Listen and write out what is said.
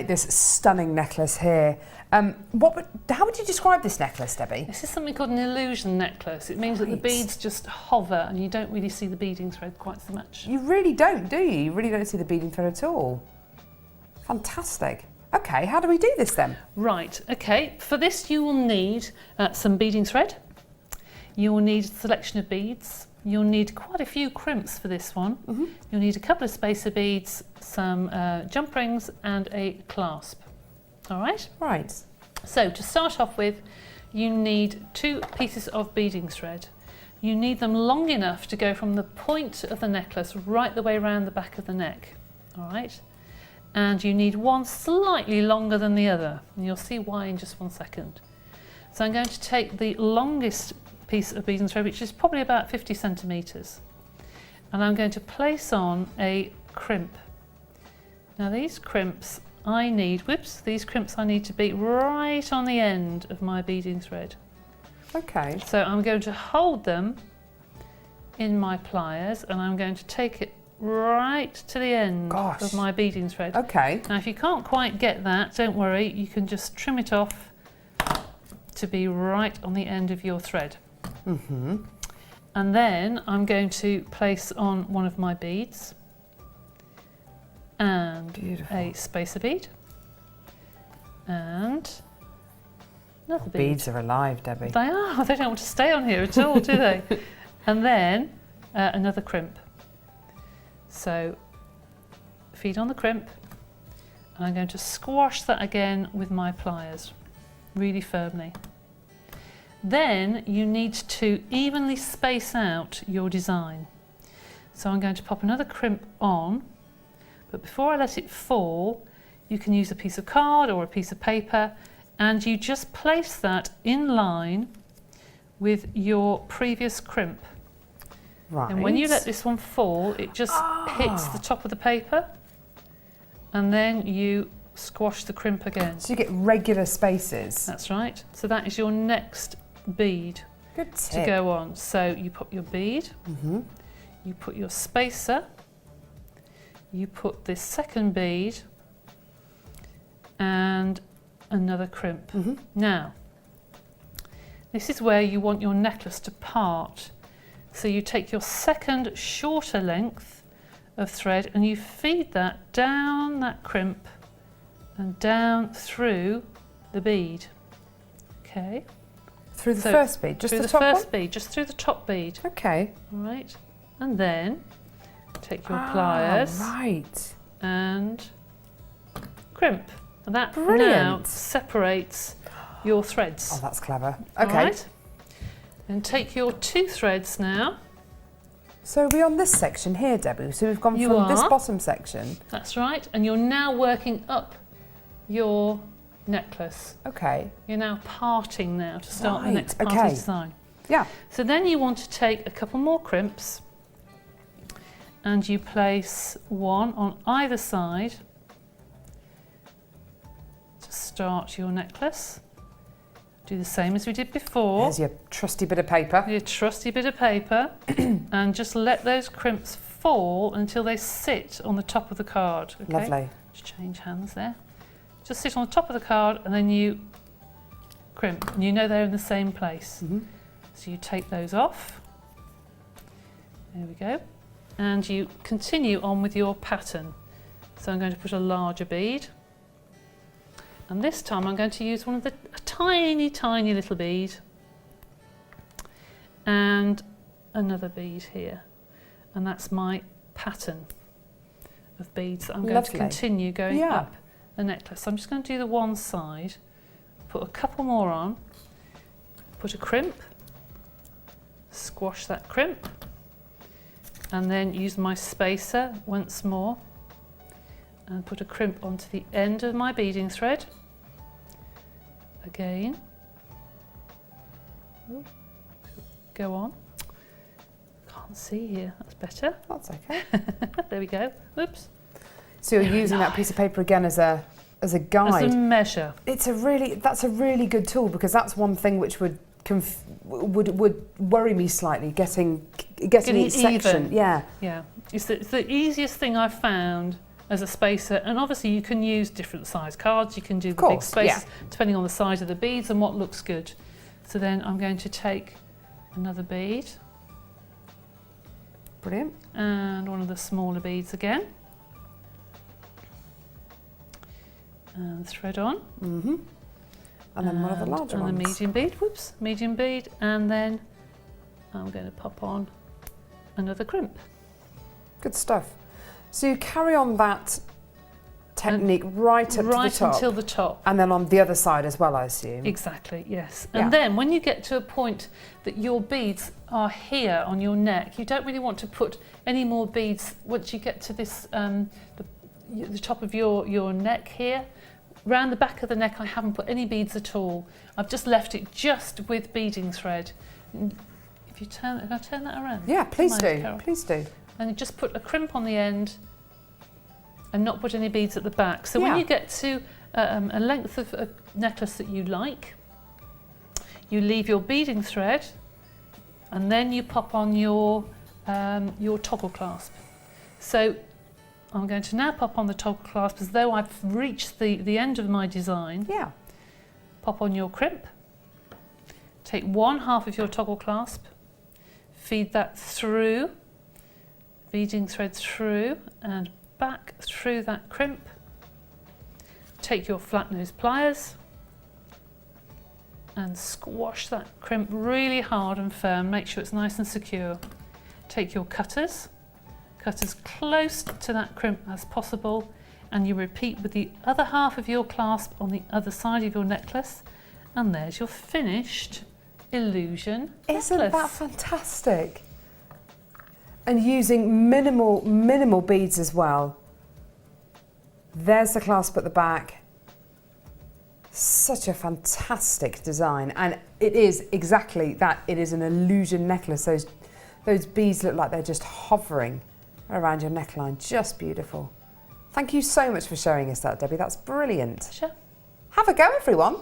this stunning necklace here. How would you describe this necklace, Debbie? This is something called an illusion necklace. It means that the beads just hover and you don't really see the beading thread quite so much. You really don't, do you? You really don't see the beading thread at all. Fantastic. Okay, how do we do this then? Right, okay. For this you will need some beading thread. You will need a selection of beads. You'll need quite a few crimps for this one. You'll need a couple of spacer beads, some jump rings and a clasp. All right? Right. So to start off with, you need 2 pieces of beading thread. You need them long enough to go from the point of the necklace right the way around the back of the neck. All right? And you need one slightly longer than the other. And you'll see why in just one second. So I'm going to take the longest piece of beading thread, which is probably about 50 centimetres. And I'm going to place on a crimp. Now these crimps I need, these crimps I need to be right on the end of my beading thread. Okay. So I'm going to hold them in my pliers and I'm going to take it right to the end of my beading thread. Okay. Now if you can't quite get that, don't worry, you can just trim it off to be right on the end of your thread. And then I'm going to place on one of my beads and a spacer bead and another bead. Beads are alive, Debbie. They are, they don't want to stay on here at all, do they? And then another crimp. So feed on the crimp and I'm going to squash that again with my pliers really firmly. Then you need to evenly space out your design. So I'm going to pop another crimp on, but before I let it fall, you can use a piece of card or a piece of paper and you just place that in line with your previous crimp. Right. And when you let this one fall, it just hits the top of the paper and then you squash the crimp again. So you get regular spaces. That's right. So that is your next bead to go on. So you put your bead, you put your spacer, you put this second bead and another crimp. Now, this is where you want your necklace to part. So you take your second shorter length of thread and you feed that down that crimp and down through the bead. Okay. Through the first bead, just through the the top first one? bead, just through the top bead. Okay. All right. And then take your pliers right. and crimp. And that now Brilliant. separates your threads. Oh, that's clever. All Okay. right. And take your 2 threads now. So are we on this section here, Debbie? So we've gone from this bottom section. That's right. And you're now working up your necklace. Okay. You're now parting now to start the next part of the design. Yeah. So then you want to take a couple more crimps and you place one on either side to start your necklace. Do the same as we did before. Here's your trusty bit of paper. Your trusty bit of paper and just let those crimps fall until they sit on the top of the card. Okay? Lovely. Just change hands there. Just sit on the top of the card and then you crimp and you know they're in the same place. So you take those off. There we go. And you continue on with your pattern. So I'm going to put a larger bead. And this time I'm going to use a tiny, tiny little bead. And another bead here. And that's my pattern of beads that I'm going to continue going up the necklace. So I'm just going to do the one side, put a couple more on, put a crimp, squash that crimp, and then use my spacer once more and put a crimp onto the end of my beading thread. Again. Go on. Can't see here, that's better. That's okay. There we go. Oops. So you're using that piece of paper again as a guide. As a measure. That's a really good tool because that's one thing which would worry me slightly, getting each section. Even. Yeah. It's the easiest thing I've found as a spacer. And obviously you can use different size cards. You can do the big course, spacers depending on the size of the beads and what looks good. So then I'm going to take another bead. Brilliant. And one of the smaller beads again. And thread on. Mm-hmm. And then one of the larger ones. And the medium bead, whoops, medium bead. And then I'm going to pop on another crimp. Good stuff. So you carry on that technique right up to the top. Right until the top. And then on the other side as well, I assume. Exactly, yes. And then when you get to a point that your beads are here on your neck, you don't really want to put any more beads once you get to this, the top of your neck here. Round the back of the neck, I haven't put any beads at all. I've just left it just with beading thread. If I turn that around? Yeah, please do, Carol? please do. And just put a crimp on the end and not put any beads at the back. So when you get to a length of a necklace that you like, you leave your beading thread and then you pop on your toggle clasp. So I'm going to now pop on the toggle clasp as though I've reached the end of my design. Yeah. Pop on your crimp, take one half of your toggle clasp, feed that through, beading thread through and back through that crimp. Take your flat nose pliers and squash that crimp really hard and firm. Make sure it's nice and secure. Take your cutters, cut as close to that crimp as possible, and you repeat with the other half of your clasp on the other side of your necklace, and there's your finished illusion Isn't necklace. that fantastic? And using minimal beads as well. There's the clasp at the back. Such a fantastic design, and it is exactly that. It is an illusion necklace. Those beads look like they're just hovering around your neckline. Just beautiful. Thank you so much for showing us that, Debbie. That's brilliant. Sure. Have a go, everyone.